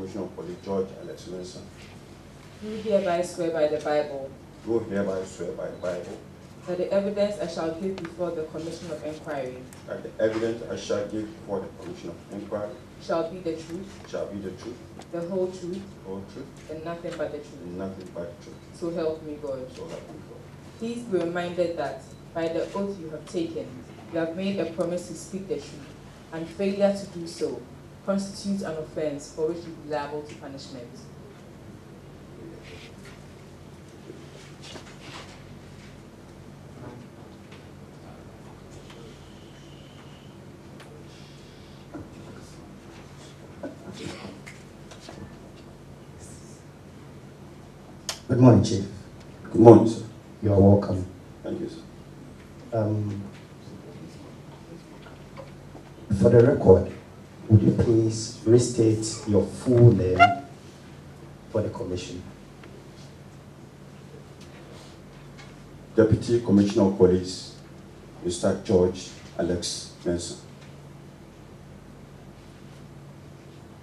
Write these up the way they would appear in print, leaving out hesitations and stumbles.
Commissioner of Police George Alex Mensah, do hereby swear by the Bible do hereby swear by the Bible that the evidence I shall give before the Commission of Inquiry that the evidence I shall give before the Commission of Inquiry shall be the truth, the whole truth, and nothing but the truth. and nothing but the truth. So help me God. So help me God. Please be reminded that by the oath you have taken, you have made a promise to speak the truth, and failure to do so constitutes an offense for which you will be liable to punishment. Good morning, Chief. Good morning, sir. You are welcome. Thank you, sir. For the record, would you please restate your full name for the commission? Deputy Commissioner of Police, Mr. George Alex Mensah.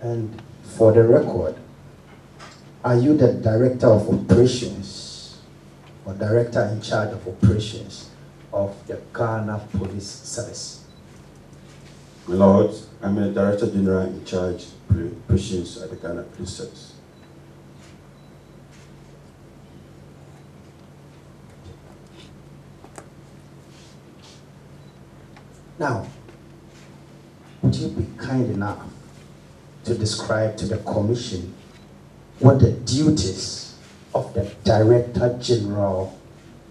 And for the record, are you the Director of Operations or Director in charge of Operations of the Ghana Police Service? My Lord, I'm a Director General in charge of operations at the Ghana Police Service. Now, would you be kind enough to describe to the Commission what the duties of the Director General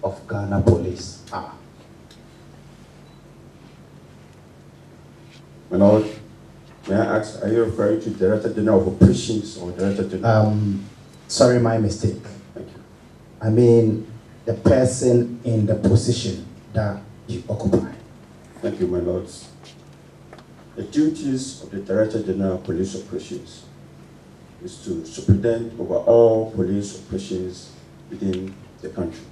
of Ghana Police are? My Lord, may I ask, are you referring to Director General of Operations or Director General? Sorry, my mistake. Thank you. I mean the person in the position that you occupy. Thank you, my lords. The duties of the Director General of Police Operations is to superintend over all police operations within the country.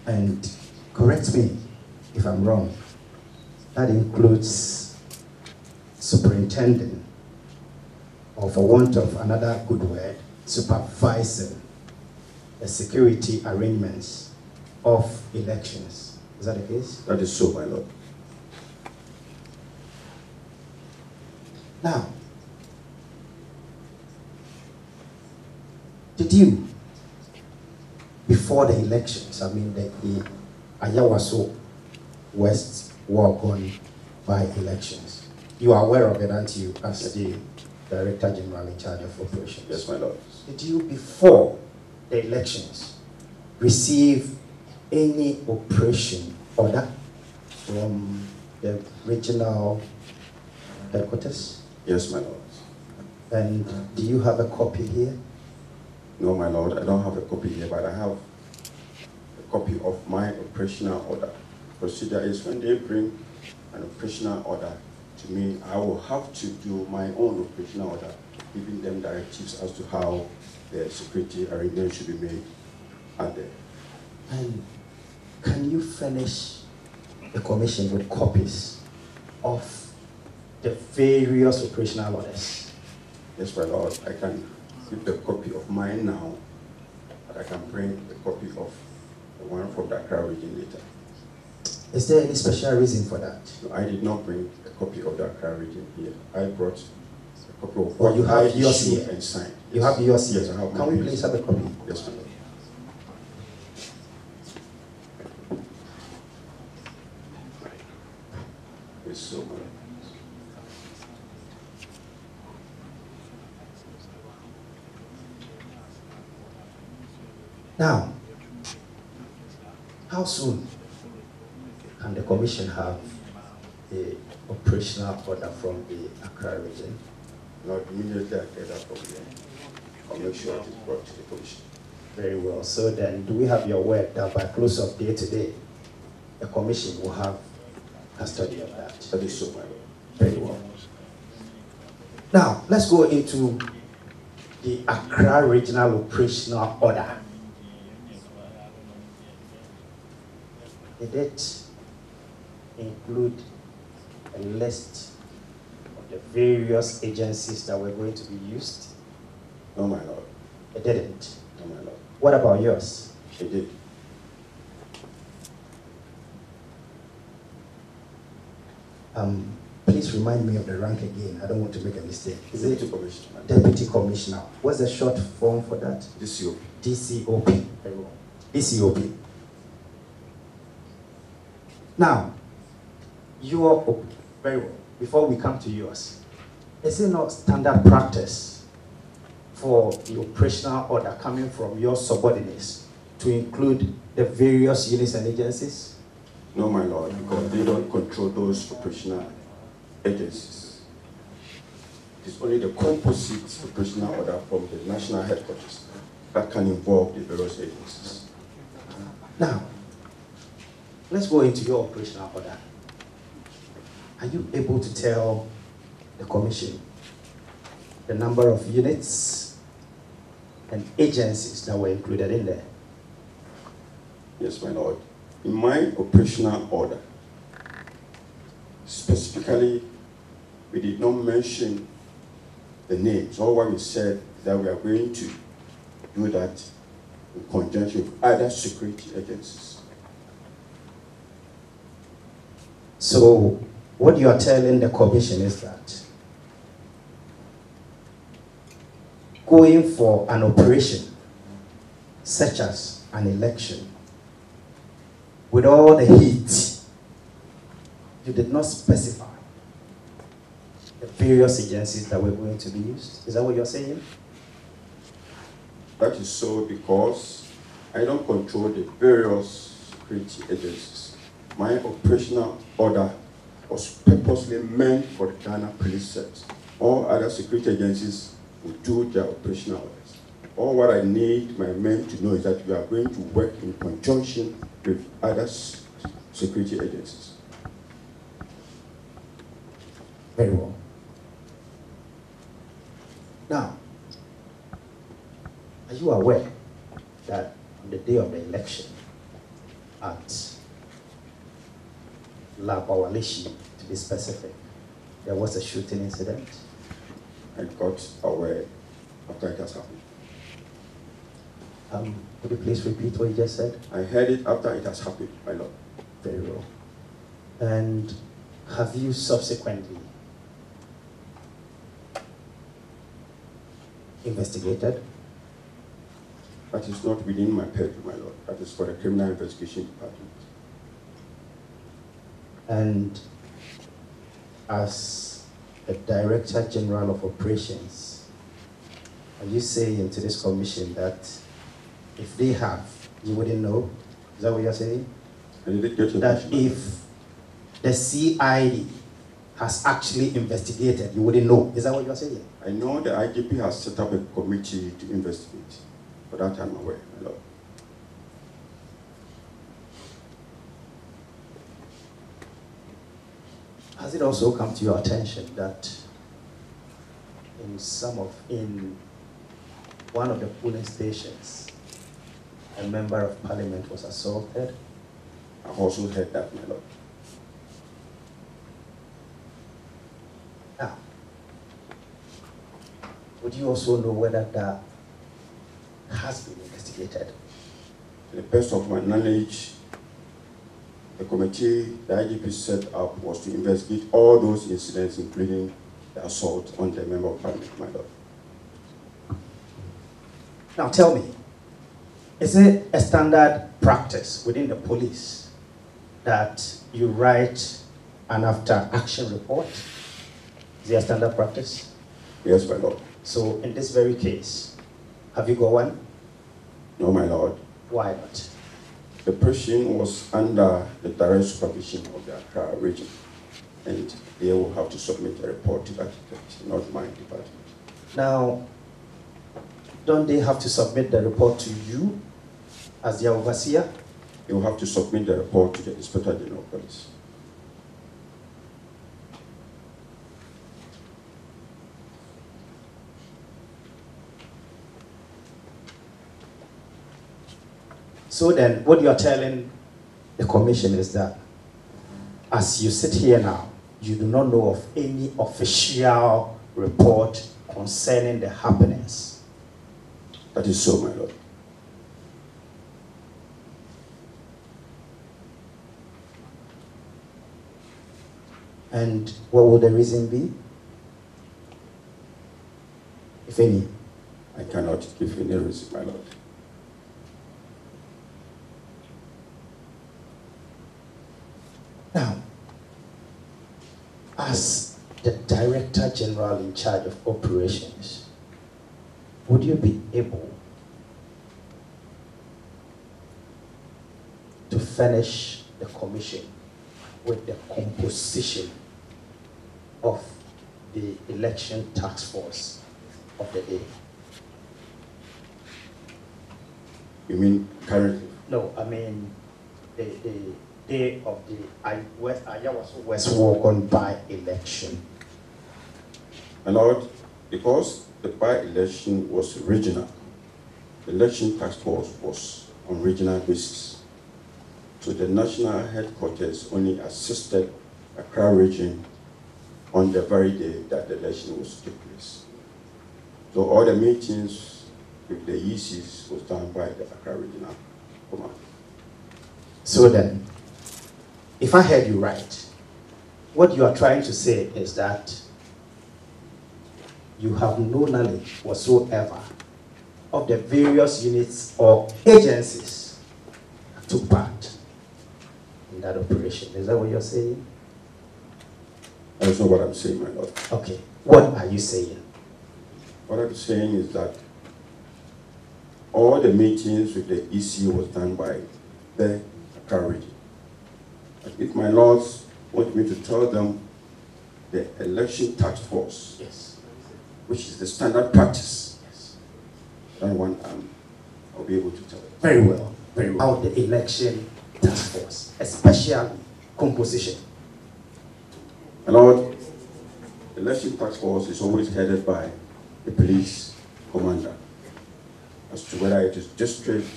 And correct me if I'm wrong, that includes superintending, or for want of another good word, supervising the security arrangements of elections. Is that the case? That is so, my lord. Now, did you, before the elections, I mean the Ayawaso West Wagon by elections, you are aware of it, aren't you, as the Director General in charge of operations? Yes, my lord. Did you, before the elections, receive any operation order from the regional headquarters? Yes, my lord. And do you have a copy here? No, my lord, I don't have a copy here, but I have a copy of my operational order. Procedure is when they bring an operational order to me, I will have to do my own operational order, giving them directives as to how the security arrangement should be made out there. And can you furnish the commission with copies of the various operational orders? Yes, my lord, I can give the copy of mine now, but I can bring the copy of the one from the Accra region later. Is there any special reason for that? No, I did not bring a copy of the Accra region here. I brought a copy of what you have I yours issued here and signed. You have yours here? Yes, I have. Can we please have a copy? Yes, my lord. Yes, so, my lord. Now, how soon can the commission have the operational order from the Accra region? Not immediately I get that from there. I'll make sure it is brought to the commission. Very well. So then, do we have your word that by close of day today, the commission will have custody of that? That is so, my lord. Very well. Now, let's go into the Accra Regional Operational Order. Did it include a list the various agencies that were going to be used? No, my lord. It didn't. No, my lord. What about yours? It did. Please remind me of the rank again. I don't want to make a mistake. Is it Deputy Commissioner? Deputy Commissioner? What's the short form for that? DCOP. DCOP. Very well. DCOP. Now, very well. Before we come to yours, is it not standard practice for the operational order coming from your subordinates to include the various units and agencies? No, my lord, because they don't control those operational agencies. It is only the composite operational order from the national headquarters that can involve the various agencies. Now, let's go into your operational order. Are you able to tell the commission the number of units and agencies that were included in there? Yes, my lord. In my operational order, specifically, we did not mention the names. All what we said is that we are going to do that in conjunction with other security agencies. So, what you are telling the commission is that going for an operation, such as an election, with all the heat, you did not specify the various agencies that were going to be used. Is that what you're saying? That is so because I don't control the various security agencies. My operational order was purposely meant for the Ghana Police Service. All other security agencies will do their operational orders. All what I need my men to know is that we are going to work in conjunction with other security agencies. Very well. Now, are you aware that on the day of the election at La Bawalishi, to be specific, there was a shooting incident? I got aware after it has happened. Could you please repeat what you just said? I heard it after it has happened, my lord. Very well. And have you subsequently investigated? That is not within my purview, my lord. That is for the Criminal Investigation Department. And as a Director General of Operations, are you saying to this commission that if they have, you wouldn't know? Is that what you're saying? I didn't get your That question. if the CID has actually investigated, you wouldn't know? Is that what you're saying? I know the IGP has set up a committee to investigate. For that I'm aware, my lord. Has it also come to your attention that in one of the polling stations, a member of parliament was assaulted? I've also heard that, my lord. Now, would you also know whether that has been investigated? To the best of my knowledge, the committee the IGP set up was to investigate all those incidents, including the assault on the member of parliament, my lord. Now tell me, is it a standard practice within the police that you write an after-action report? Is it a standard practice? Yes, my lord. So in this very case, have you got one? No, my lord. Why not? The person was under the direct supervision of the Accra region, and they will have to submit a report to that effect, not my department. Now, don't they have to submit the report to you as their overseer? They will have to submit the report to the Inspector General of Police. So then, what you are telling the commission is that as you sit here now, you do not know of any official report concerning the happenings. That is so, my lord. And what would the reason be? If any? I cannot give any reason, my lord. Now, as the Director General in charge of operations, would you be able to furnish the commission with the composition of the election task force of the day? You mean currently? No, I mean the day of the Ayawaso West walk-on by-election. My lord, because the by-election was regional, the election task force was on regional basis. So the national headquarters only assisted Accra region on the very day that the election was to take place. So all the meetings with the ECs was done by the Accra regional command. So then, if I heard you right, what you are trying to say is that you have no knowledge whatsoever of the various units or agencies that took part in that operation. Is that what you're saying? That's not what I'm saying, my lord. Okay. What are you saying? What I'm saying is that all the meetings with the EC was done by the Accra region. If my lords want me to tell them the election task force, Yes. which is the standard practice, yes, that one I'll be able to tell them. Very well. Very well. About the election task force, especially composition. My lord, the election task force is always headed by the police commander as to whether it is district,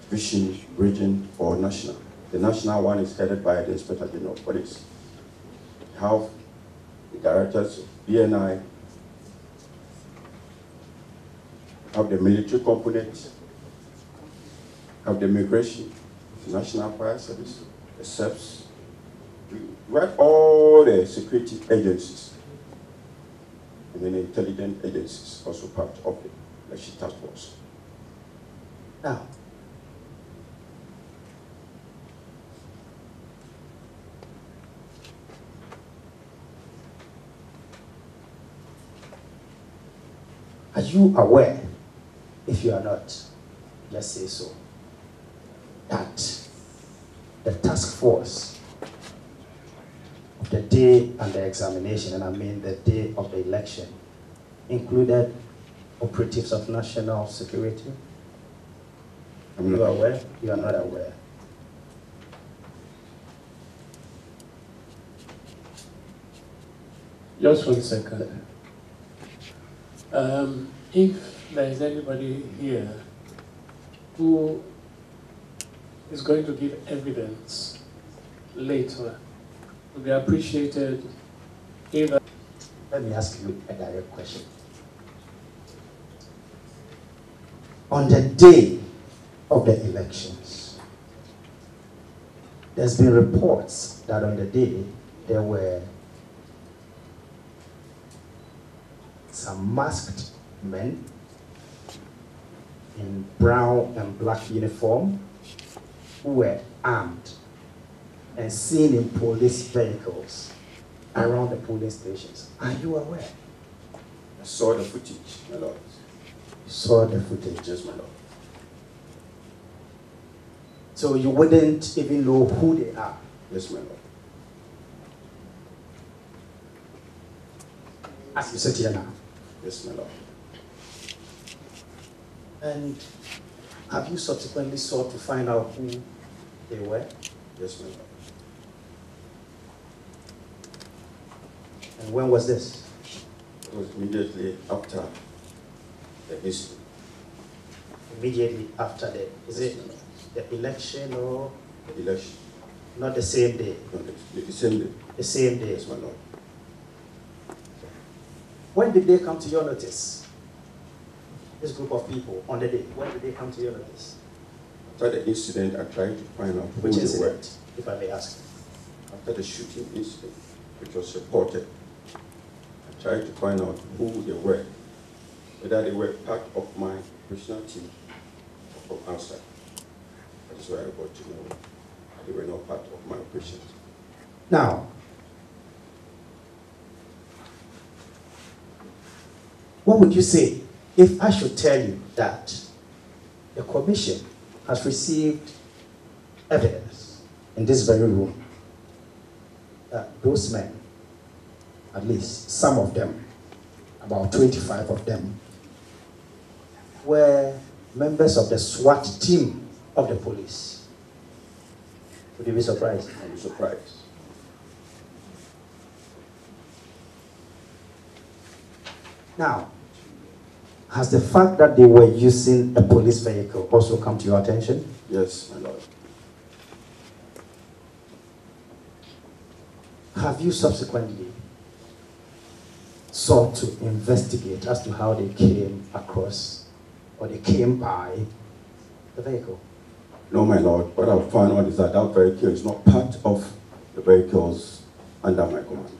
division, region, or national. The national one is headed by the Inspector General of Police. We have the directors of BNI, have the military component, have the immigration, the National Fire Service, the SEPS. We have all the security agencies and then the intelligence agencies also part of the election task force. Now, are you aware, if you are not, just say so, that the task force of the day and the examination, and I mean the day of the election, included operatives of national security? Are you aware? You are not aware. Just 1 second. If there is anybody here who is going to give evidence later, it would be appreciated if... Let me ask you a direct question. On the day of the elections, there's been reports that on the day there were some masked men in brown and black uniform who were armed and seen in police vehicles around the polling stations. Are you aware? I saw the footage, my lord. You saw the footage? Yes, my lord. So you wouldn't even know who they are? Yes, my lord. As you sit here now? Yes, my lord. And have you subsequently sought to find out who they were? Yes, my lord. And when was this? It was immediately after the incident. Immediately after the, is Yes, it my lord. the election or The election. not the same day? No, the same day. The same day. Yes, my lord. When did they come to your notice? This group of people on the day. When did they come to your notice? After the incident, I tried to find out Which who they were. incident, if I may ask? After the shooting incident, which was reported, I tried to find out who they were, whether they were part of my operational team or from outside. That is why I got to know they were not part of my operations. Now, what would you say if I should tell you that the commission has received evidence in this very room that those men, at least some of them, about 25 of them, were members of the SWAT team of the police? Would you be surprised? I'll be surprised. Now, has the fact that they were using a police vehicle also come to your attention? Yes, my lord. Have you subsequently sought to investigate as to how they came across or they came by the vehicle? No, my lord. What I've found out is that that vehicle is not part of the vehicles under my command.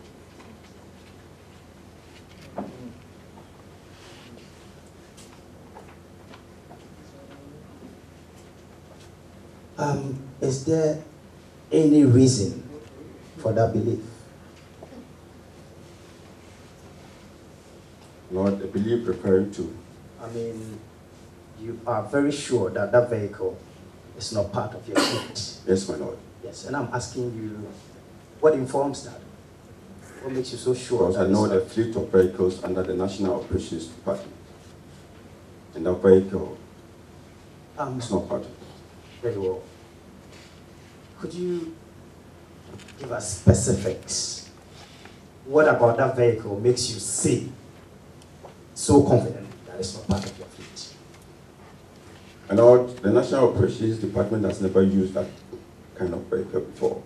Is there any reason for that belief? Lord, the belief referring to? I mean, you are very sure that that vehicle is not part of your fleet. Yes, my lord. Yes, and I'm asking you, what informs that? What makes you so sure? Because I know the fleet of vehicles under the National Operations Department. And that vehicle is not part of it. Very well. Could you give us specifics? What about that vehicle makes you say so confident that it's not part of your fleet? And the National Operations Department has never used that kind of vehicle before.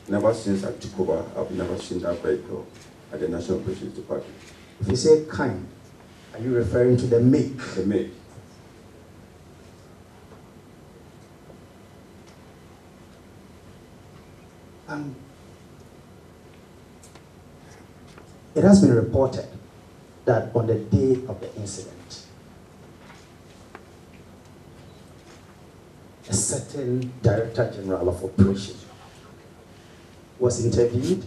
Never since I took over, I've never seen that vehicle at the National Operations Department. If you say kind, are you referring to the make? The make. It has been reported that on the day of the incident, a certain Director General of Operations was interviewed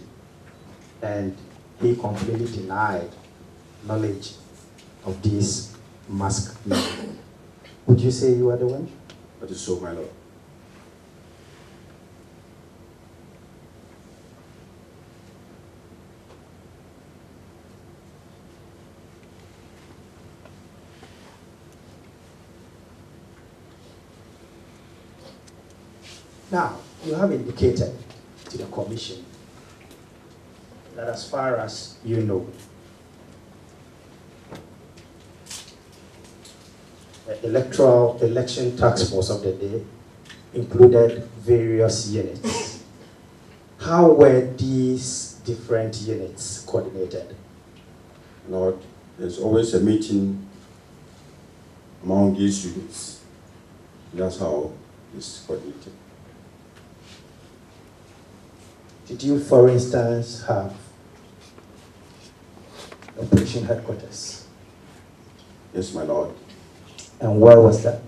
and he completely denied knowledge of these masked men. Would you say you are the one? That is so, my lord. Now, you have indicated to the commission that as far as you know, the election task force of the day included various units. How were these different units coordinated? Lord, there's always a meeting among these units. That's how it's coordinated. Did you, for instance, have operation headquarters? Yes, my lord. And where was that?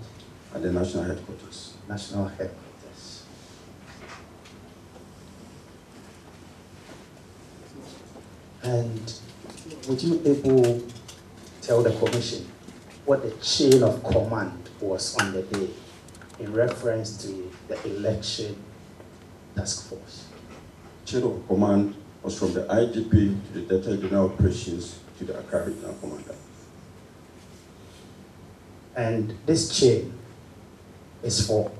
At the national headquarters. National headquarters. And would you able tell the commission what the chain of command was on the day in reference to the election task force? Chain of command was from the IGP to the Director General Operations to the Accra Regional Commander. And this chain is for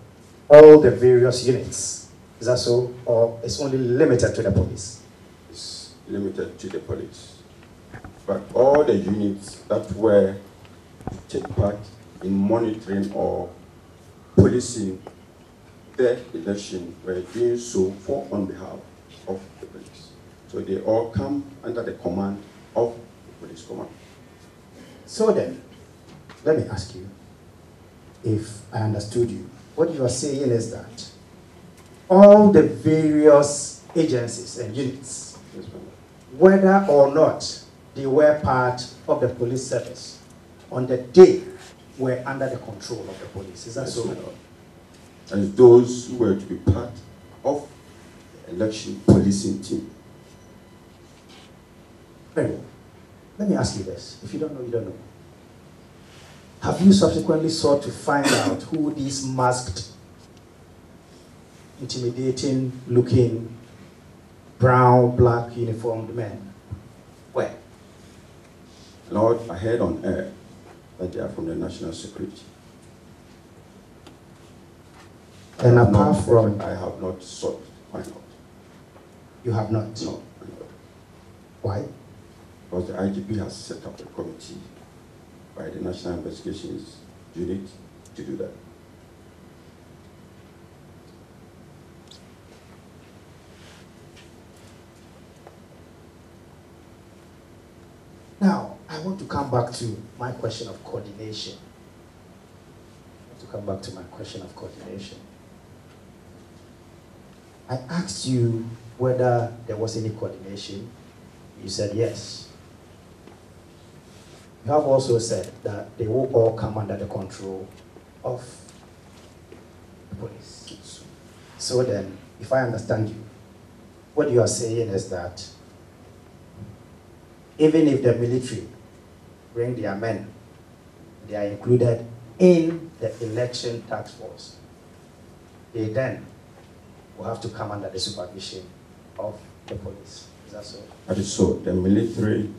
all the various units. Is that so? Or it's only limited to the police? It's limited to the police. But all the units that were to take part in monitoring or policing the election were doing so on behalf of the police. So they all come under the command of the police command. So then, let me ask you, if I understood you, what you are saying is that all the various agencies and units, Yes, ma'am. whether or not they were part of the police service, on the day were under the control of the police. Is that Yes, so? my lord. And those who were to be part of the election policing team. Very well. Let me ask you this. If you don't know, you don't know. Have you subsequently sought to find out who these masked, intimidating looking, brown, black uniformed men were? Lord, I heard on air that they are from the national security. And apart from, I have not sought to find out. you have not? No, my lord. Why? Because the IGP has set up a committee by the National Investigations Unit to do that. Now, I want to come back to my question of coordination. I asked you whether there was any coordination. You said yes. You have also said that they will all come under the control of the police. So then, if I understand you, what you are saying is that even if the military bring their men, they are included in the election task force, they then will have to come under the supervision of the police. Is that so? That is so. The military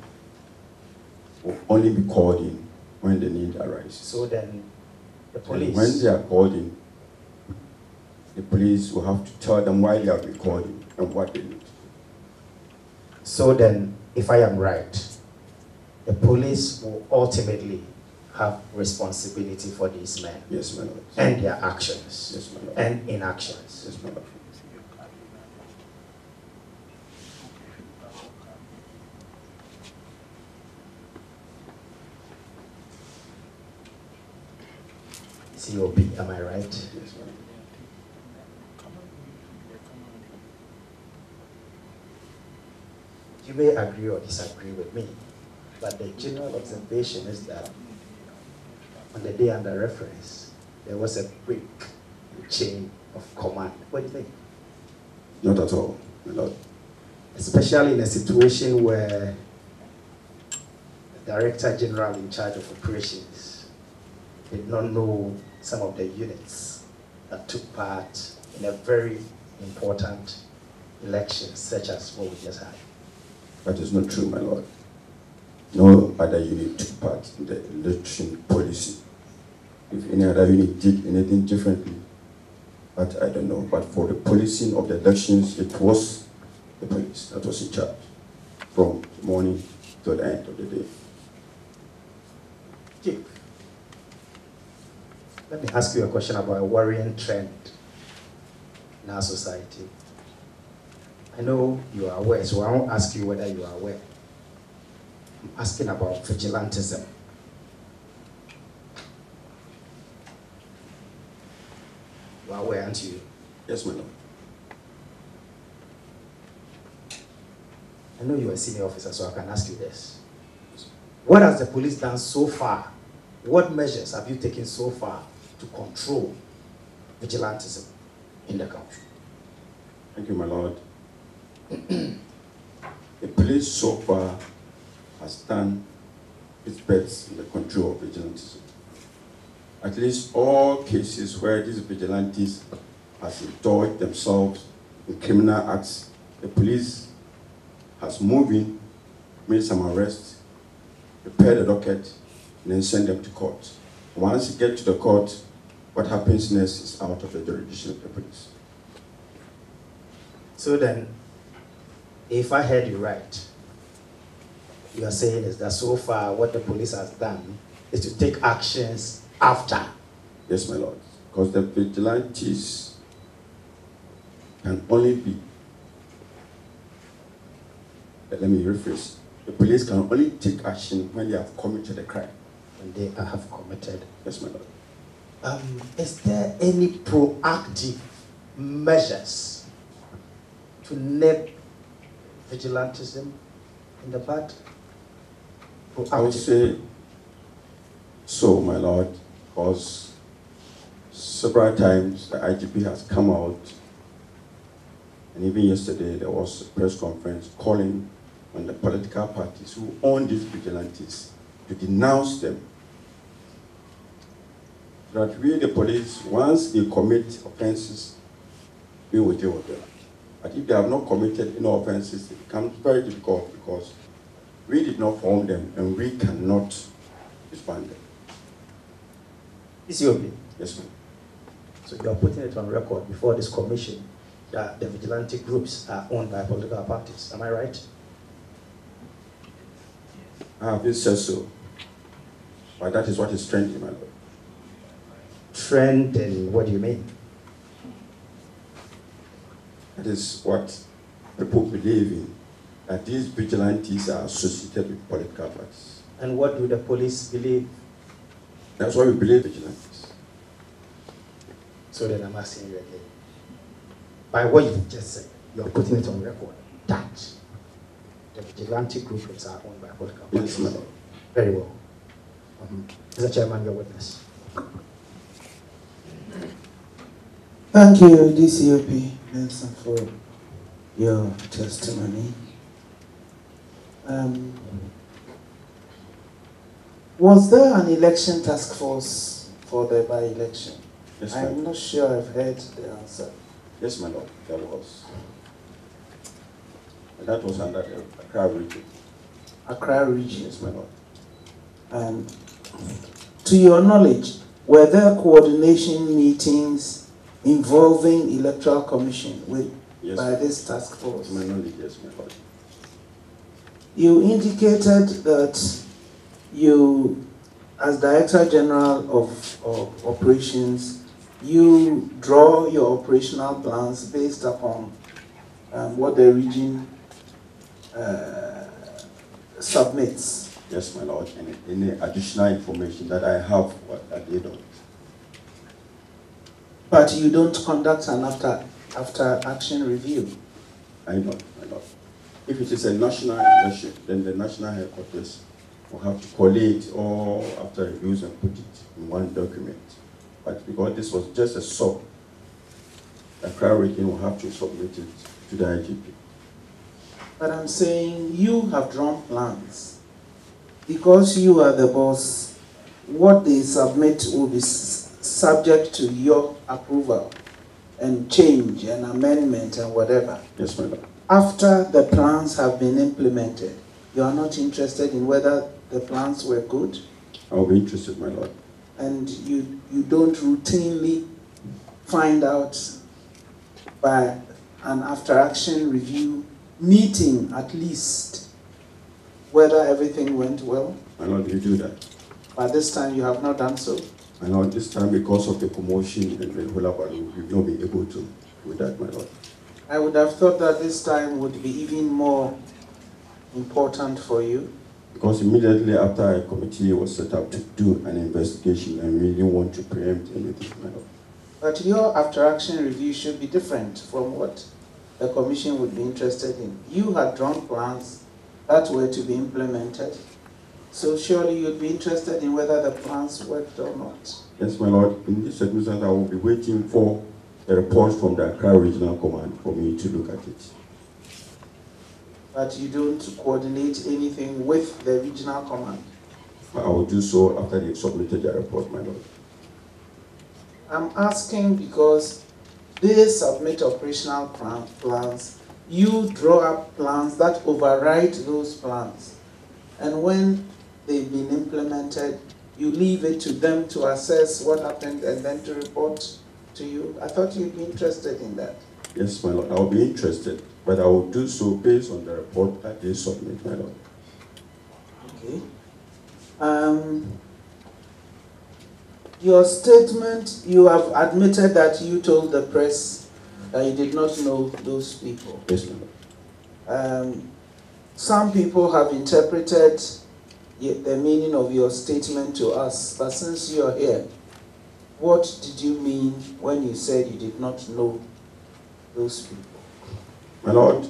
will only be called in when the need arises. So then, the And police... when they are called in, the police will have to tell them why they have been called in and what they need. So then, if I am right, the police will ultimately have responsibility for these men. Yes, my lord. And their actions. Yes, my lord. And inactions. Yes, my lord. COP, am I right? Yes, my lord. You may agree or disagree with me, but the general observation is that on the day under reference, there was a break in chain of command. What do you think? Not at all, my lord. Especially in a situation where the Director General in charge of operations did not know some of the units that took part in a very important election, such as what we just had. That is not true, my lord. No other unit took part in the election policy. If any other unit did anything differently, that I don't know. But for the policing of the elections, it was the police that was in charge from the morning to the end of the day. Chief, let me ask you a question about a worrying trend in our society. I know you are aware, so I won't ask you whether you are aware. I'm asking about vigilantism. You are aware, aren't you? Yes, my lord. I know you are a senior officer, so I can ask you this. What has the police done so far? What measures have you taken so far to control vigilantism in the country? Thank you, my lord. The police so far has done its best in the control of vigilantism. At least all cases where these vigilantes has indulged themselves in criminal acts, the police has moved in, made some arrests, prepared a docket, and then send them to court. Once you get to the court, what happens next is out of the jurisdiction of the police. So then, if I heard you right, you are saying is that so far what the police has done is to take actions after. Yes, my lord. Because the vigilantes can only be Let me rephrase. The police can only take action when they have committed a crime. When they have committed. Yes, my lord. Is there any proactive measures to nip vigilantism in the bud? I would say so, my lord, because several times the IGP has come out, and even yesterday there was a press conference calling on the political parties who own these vigilantes to denounce them. That we, the police, once they commit offenses, we will deal with them. But if they have not committed any offenses, it becomes very difficult because we did not form them and we cannot disband them. DCOP. Yes, ma'am. So you are putting it on record before this commission that the vigilante groups are owned by political parties. Am I right? I have been said so. But that is what is trending, my lord. Trending, what do you mean? That is what people believe in, that these vigilantes are associated with political parties. And what do the police believe? That's why we believe vigilantes. So then I'm asking you again. By what you just said, you are putting it on record that the vigilante groups are owned by political parties. Yes, madam. Very well. Mr. Chairman, your witness. Thank you, DCOP Mensah, for your testimony. Was there an election task force for the by-election? Yes, I'm not sure I've heard the answer. Yes, my lord, there was. And that was under the Accra region. Accra region. Yes, my lord. To your knowledge, were there coordination meetings involving Electoral Commission by this task force? To my knowledge, yes, my lord. You indicated that you, as Director General of Operations, you draw your operational plans based upon what the region submits. Yes, my lord, and any additional information that I have, that they don't. But you don't conduct an after action review. I don't, my lord. If it is a national election, then the national headquarters will have to collate all after reviews and put it in one document. But because this was just a sub, the Accra region will have to submit it to the IGP. But I'm saying you have drawn plans. Because you are the boss, what they submit will be subject to your approval and change and amendment and whatever. Yes, madam. After the plans have been implemented, you are not interested in whether the plans were good? I will be interested, my lord. And you don't routinely find out by an after-action review meeting at least whether everything went well? My lord, you do that. But this time you have not done so? My lord, this time because of the commotion and the hullabaloo, we've not been able to do that, my lord. I would have thought that this time would be even more important for you. Because immediately after a committee was set up to do an investigation, and we didn't want to preempt anything, my lord. But your after-action review should be different from what the commission would be interested in. You had drawn plans that were to be implemented, so surely you'd be interested in whether the plans worked or not. Yes, my lord. In this circumstance, I will be waiting for a report from the Accra Regional Command for me to look at it. But you don't coordinate anything with the regional command? I will do so after they've submitted their report, my lord. I'm asking because they submit operational plans, you draw up plans that override those plans. And when they've been implemented, you leave it to them to assess what happened and then to report to you. I thought you'd be interested in that. Yes, my lord, I will be interested, but I will do so based on the report that they submit, my lord. Okay. Your statement, you have admitted that you told the press that you did not know those people. Yes, my lord. some people have interpreted the meaning of your statement to us, but since you're here, what did you mean when you said you did not know those people? My Lord,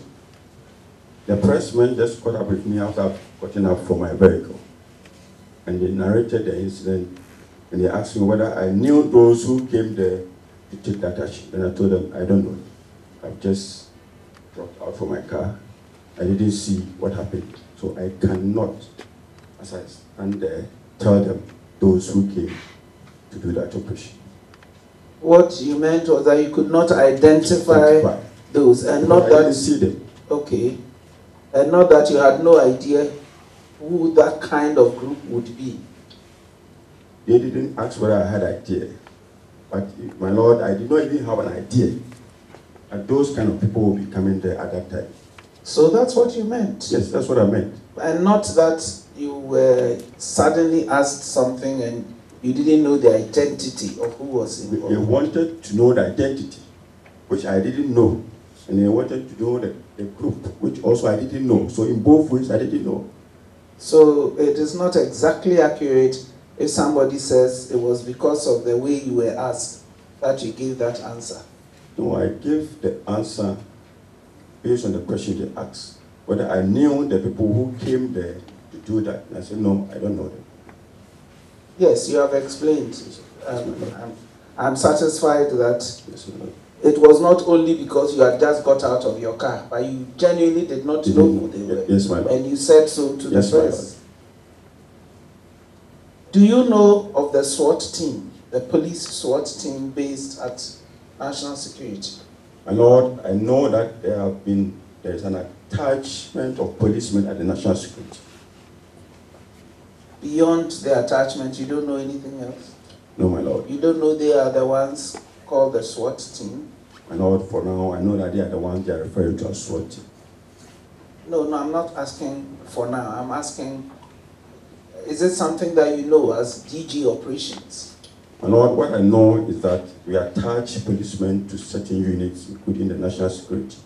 the pressman just caught up with me after I've gotten up from my vehicle. And they narrated the incident, and they asked me whether I knew those who came there to take that action. And I told them, I don't know. I've just dropped out from my car. I didn't see what happened. So I cannot, as I stand there, tell them those who came to do that operation. What you meant was that you could not identify those, and because not that I didn't see them. Okay, and not that you had no idea who that kind of group would be. They didn't ask whether I had an idea. But, my Lord, I did not even have an idea that those kind of people will be coming there at that time. So that's what you meant? Yes, that's what I meant. And not that you were suddenly asked something and you didn't know the identity of who was involved. They wanted to know the identity, which I didn't know. And they wanted to know the group, which also I didn't know. So in both ways, I didn't know. So it is not exactly accurate if somebody says it was because of the way you were asked that you gave that answer. No, I gave the answer based on the question they asked. Whether I knew the people who came there to do that. And I said, no, I don't know them. Yes, you have explained. I'm satisfied that Yes, it was not only because you had just got out of your car, but you genuinely did not know who they were. Yes, my Lord. And you said so to Yes, the my press. Do you know of the SWAT team, the police SWAT team based at National Security? My Lord, I know that there is an attachment of policemen at the National Security. Beyond the attachment, you don't know anything else? No, my Lord. You don't know they are the ones called the SWAT team? My Lord, for now, I know that they are the ones they are referring to as SWAT team. No, I'm not asking for now. I'm asking, is it something that you know as DG operations? My Lord, what I know is that we attach policemen to certain units, including the National Security,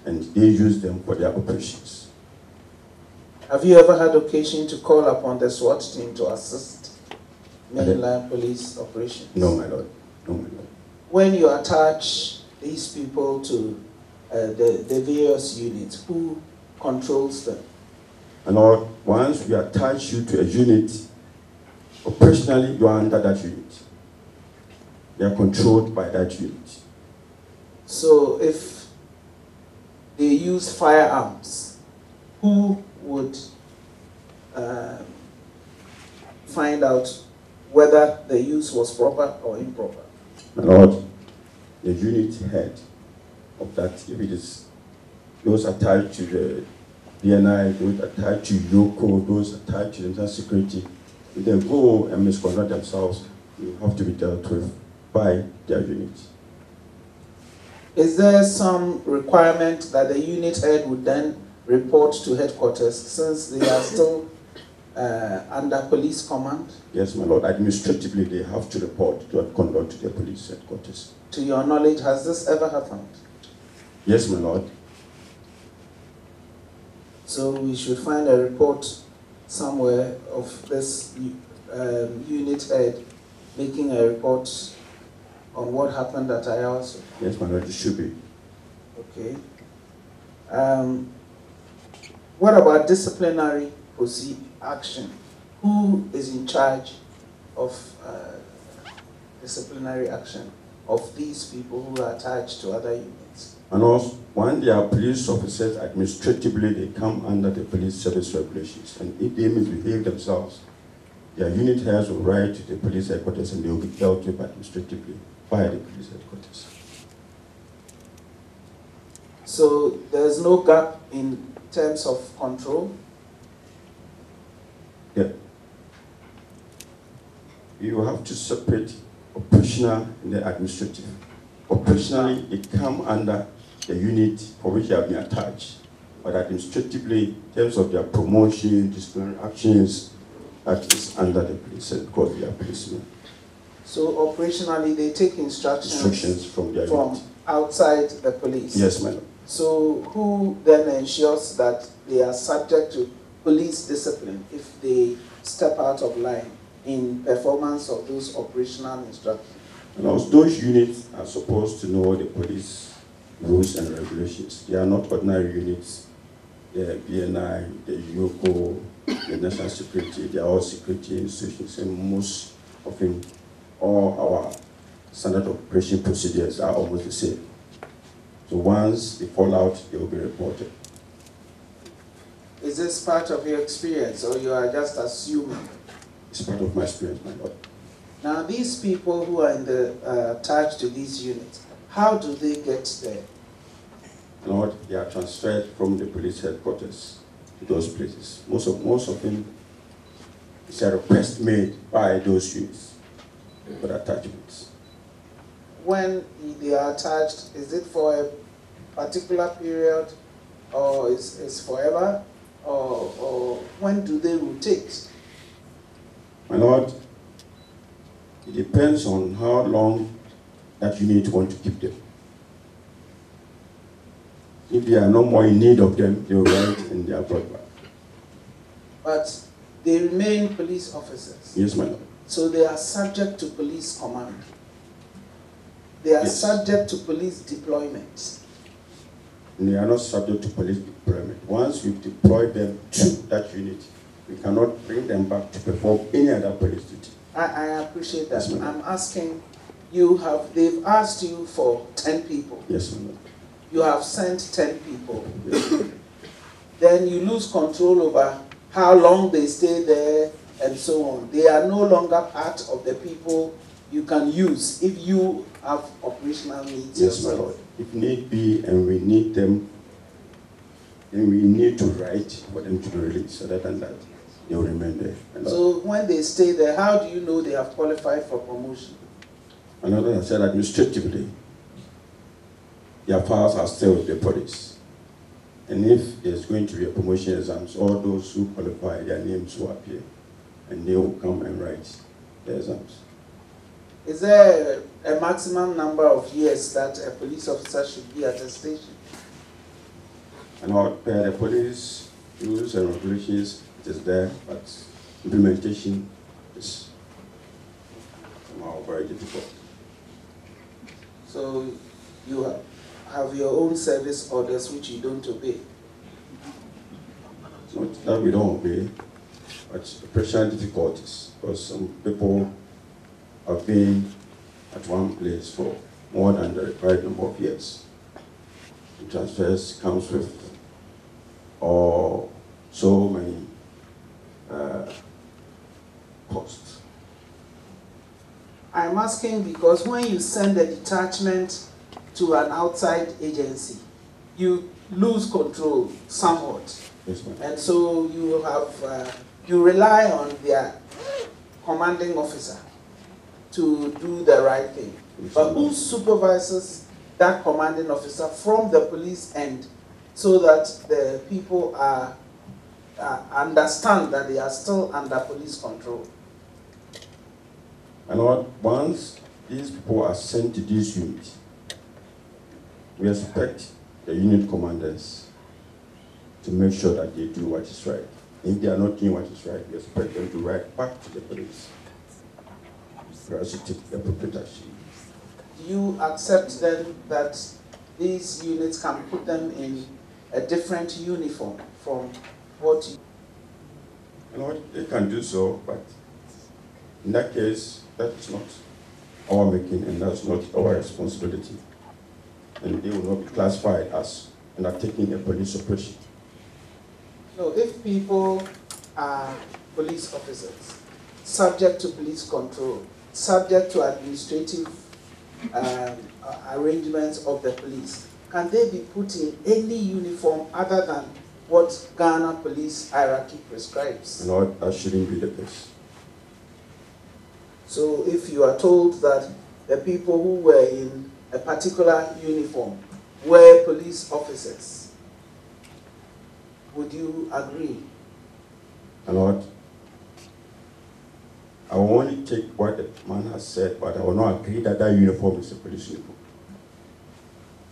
and they use them for their operations. Have you ever had occasion to call upon the SWAT team to assist mainland police operations? No, my Lord. No, my Lord. When you attach these people to the various units, who controls them? My Lord, once we attach you to a unit, operationally you are under that unit. They are controlled by that unit. So if they use firearms, who would find out whether the use was proper or improper? My Lord, the unit head of that, if it is those attached to the DNI, those attached to YOCO, those attached to the National Security, if they go and misconduct themselves, they have to be dealt with by their unit. Is there some requirement that the unit head would then report to headquarters since they are still under police command? Yes, my Lord. Administratively, they have to report to conduct to their police headquarters. To your knowledge, has this ever happened? Yes, my Lord. So we should find a report somewhere of this unit head making a report on what happened at Ayawaso. Yes, my Lord, it should be. Okay. What about disciplinary action? Who is in charge of disciplinary action of these people who are attached to other units? And also, when they are police officers, administratively, they come under the police service regulations. And if they misbehave themselves, their unit heads will write to the police headquarters and they will be dealt with administratively by the police headquarters. So there's no gap in terms of control? Yeah. You have to separate operational and the administrative. Operationally, they come under the unit for which they have been attached. But administratively, in terms of their promotion, disciplinary actions, that is under the police because they are policemen. So operationally, they take instructions from their from unit. outside the police? Yes, madam. So who then ensures that they are subject to police discipline if they step out of line in performance of those operational instructions? And also, those units are supposed to know the police rules and regulations. They are not ordinary units. The BNI, the UOCO, the National Security, they are all security institutions, and most often all our standard operation procedures are almost the same. So once they fall out, they will be reported. Is this part of your experience, or you are just assuming? It's part of my experience, my Lord. Now, these people who are attached to these units, how do they get there? Lord, they are transferred from the police headquarters to those places. Most of them, it's a request made by those units for attachments. When they are attached, is it for a particular period, or is forever, or when do they rotate? My Lord, it depends on how long that unit want to keep them. If they are no more in need of them, they will write in their brought back. But they remain police officers. Yes, my Lord. So they are subject to police command. They are subject to police deployment. And they are not subject to police deployment. Once we deploy them to that unit, we cannot bring them back to perform any other police duty. I appreciate that. Yes, I'm asking you, they've asked you for 10 people. Yes, my Lord. You have sent 10 people. Yes. Then you lose control over how long they stay there and so on. They are no longer part of the people you can use if you have operational needs. Yes, my Lord. If need be, and we need them, then we need to write for them to be released. Other than that, they will remain there. So when they stay there, how do you know they have qualified for promotion? Another, I said administratively, their files are still with the police. And if there's going to be a promotion exams, all those who qualify, their names will appear, and they will come and write the exams. Is there a maximum number of years that a police officer should be at a station? And all the police rules and regulations, it is there, but implementation is somehow very difficult. So you have your own service orders which you don't obey? It's not that we don't obey, but operational difficulties, because some people have been at one place for more than the required number of years. The transfers comes with so many costs. I'm asking because when you send a detachment to an outside agency, you lose control somewhat. Yes, ma'am. And so you have you rely on their commanding officer to do the right thing. Yes, but who ma'am. supervises that commanding officer from the police end so that the people understand that they are still under police control? And once these people are sent to these units, we expect the unit commanders to make sure that they do what is right. If they are not doing what is right, we expect them to write back to the police for us to take the appropriate action. Do you accept then that these units can put them in a different uniform from what you... They can do so, but in that case, that is not our making, and that's not our responsibility. And they will not be classified as undertaking a police operation. No, if people are police officers, subject to police control, subject to administrative arrangements of the police, can they be put in any uniform other than what Ghana police hierarchy prescribes? No, that shouldn't be the case. So if you are told that the people who were in a particular uniform were police officers, would you agree? Lord, I will only take what the man has said, but I will not agree that that uniform is a police uniform.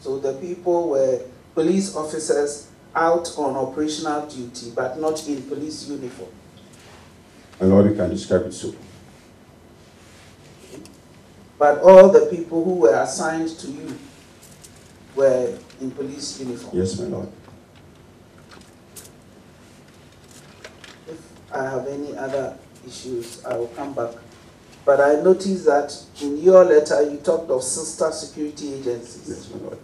So the people were police officers out on operational duty, but not in police uniform. My Lord, you can describe it so. But all the people who were assigned to you were in police uniform. Yes, my Lord. If I have any other issues, I will come back. But I noticed that in your letter, you talked of sister security agencies. Yes, my Lord.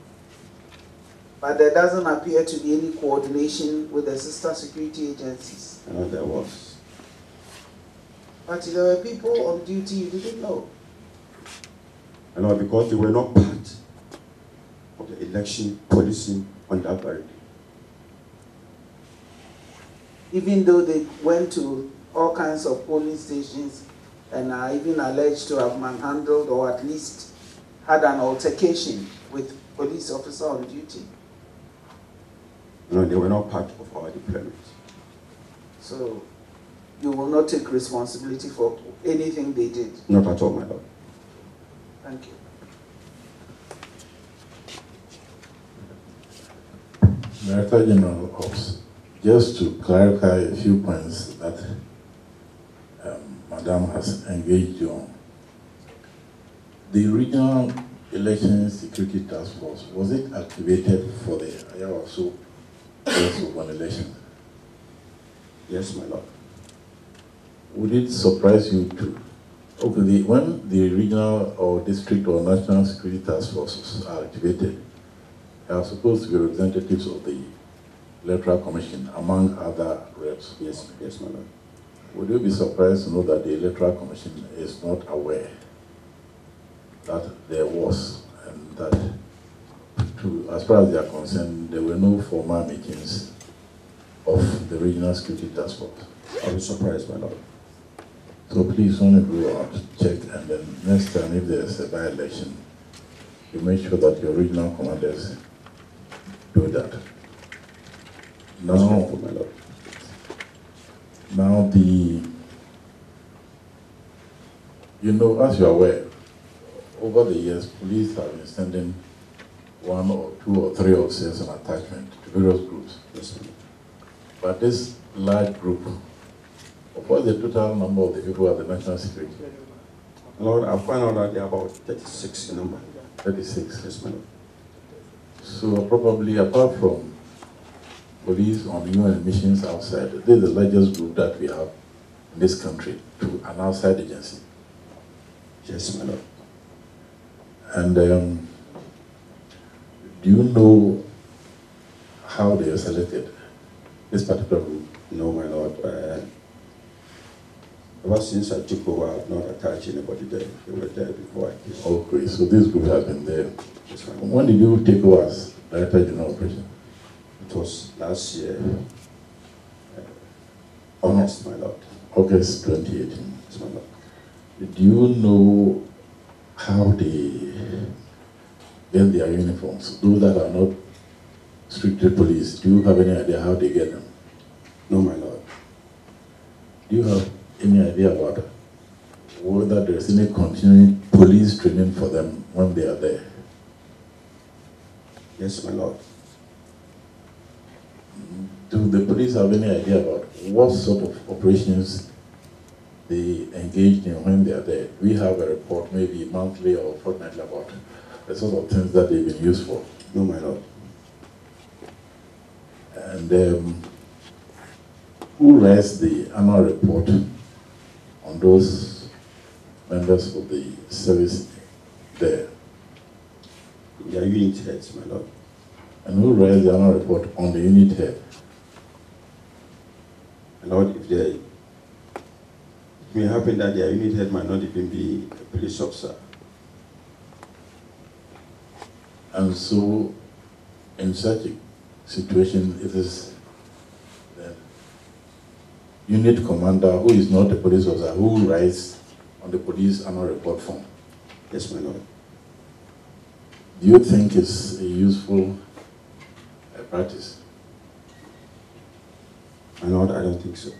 But there doesn't appear to be any coordination with the sister security agencies. I know there was. But there were people on duty you didn't know. I know, because they were not part of the election policing on that very day. Even though they went to all kinds of polling stations and are even alleged to have manhandled or at least had an altercation with police officer on duty. No, they were not part of our deployment. So you will not take responsibility for anything they did. Not at all, my Lord. Thank you. Director General of Ops, just to clarify a few points that Madam has engaged you on. The Regional Election Security Task Force, was it activated for the Ayawaso one election? Yes, my Lord. Would it surprise you too? Okay, when the regional or district or national security task forces are activated, they are supposed to be representatives of the Electoral Commission, among other reps. Yes, yes, my Lord. Would you be surprised to know that the Electoral Commission is not aware that there was, and that, as far as they are concerned, there were no formal meetings of the Regional Security Task Force? I was surprised, my Lord. So please, when you go out, check, and then next time if there's a by-election, you make sure that your regional commanders do that. Now, my Lord. Now as you are aware, over the years, police have been sending 1 or 2 or 3 officers on attachment to various groups. Yes, my Lord. But this large group, what's the total number of the people at the National Security? Lord, I found out that there are about 36 in number. 36. Yes, my Lord. So probably apart from police on UN missions outside, this is the largest group that we have in this country to an outside agency. Yes, my Lord. And do you know how they are selected, this particular group? No, my Lord. Ever since I took over, I have not attached anybody there. They were there before I came. Okay, so this group has been there. Yes, my Lord. When did you take over as Director General Operation? It was last year, August, my Lord. August 2018. Yes, my Lord. Do you know how they get their uniforms? Those that are not strictly police, do you have any idea how they get them? No, my Lord. Do you have any idea about whether there is any continuing police training for them when they are there? Yes, my Lord. Do the police have any idea about what sort of operations they engage in when they are there? We have a report, maybe monthly or fortnightly, about the sort of things that they've been used for. No, my Lord. And who writes the annual report on those members of the service there? They are unit heads, my Lord. And who writes the annual report on the unit head? My Lord, it may happen that their unit head might not even be a police officer. And so, in such a situation, it is the unit commander who is not a police officer who writes on the police annual report form. Yes, my Lord. Do you think it's a useful practice? My Lord, I don't think so.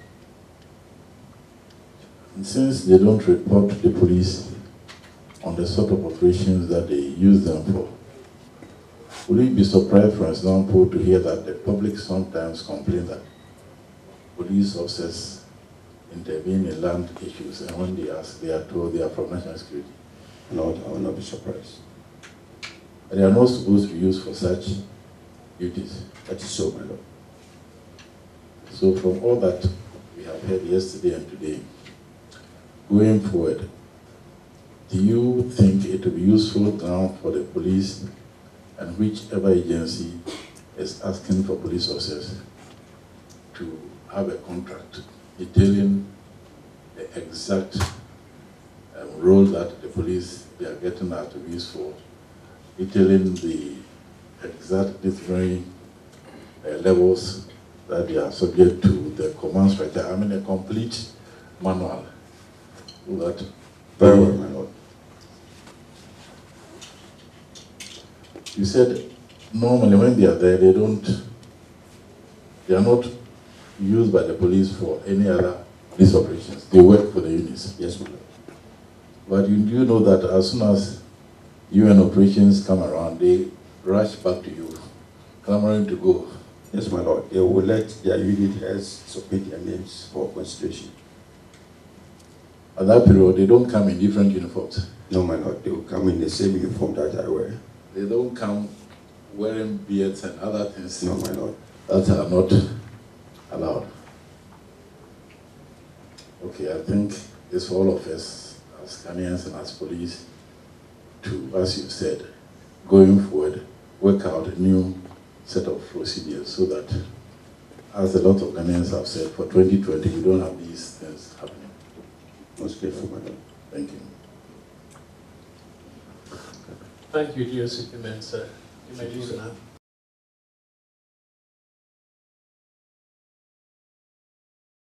And since they don't report to the police on the sort of operations that they use them for, Will you be surprised, for example, to hear that the public sometimes complain that police officers intervene in land issues, and when they ask, they are told they are from national security? No, I will not be surprised. And they are not supposed to be used for such duties. That is so, my lord. So from all that we have heard yesterday and today, going forward, do you think it will be useful now for the police and whichever agency is asking for police officers to have a contract detailing the exact role that the police they are getting out to be used for, detailing the exact disciplinary levels that they are subject to, the command structure? I mean, a complete manual. So that Very well, my lord. you said normally when they are there, they are not used by the police for any other police operations. They work for the units. Yes, my lord. But you do know that as soon as UN operations come around, they rush back to you, clamoring to go. Yes, my lord. They will let their unit heads submit their names for consideration. At that period, they don't come in different uniforms. No, my lord. They will come in the same uniform that I wear. They don't come wearing beards and other things No, my lord. that are not allowed. Okay, I think it's for all of us as Ghanaians and as police to, as you said, going forward, work out a new set of procedures so that, as a lot of Ghanaians have said, for 2020 we don't have these things happening. Most grateful, my lord. Thank you. Thank you, DCOP Mensah. You may leave now.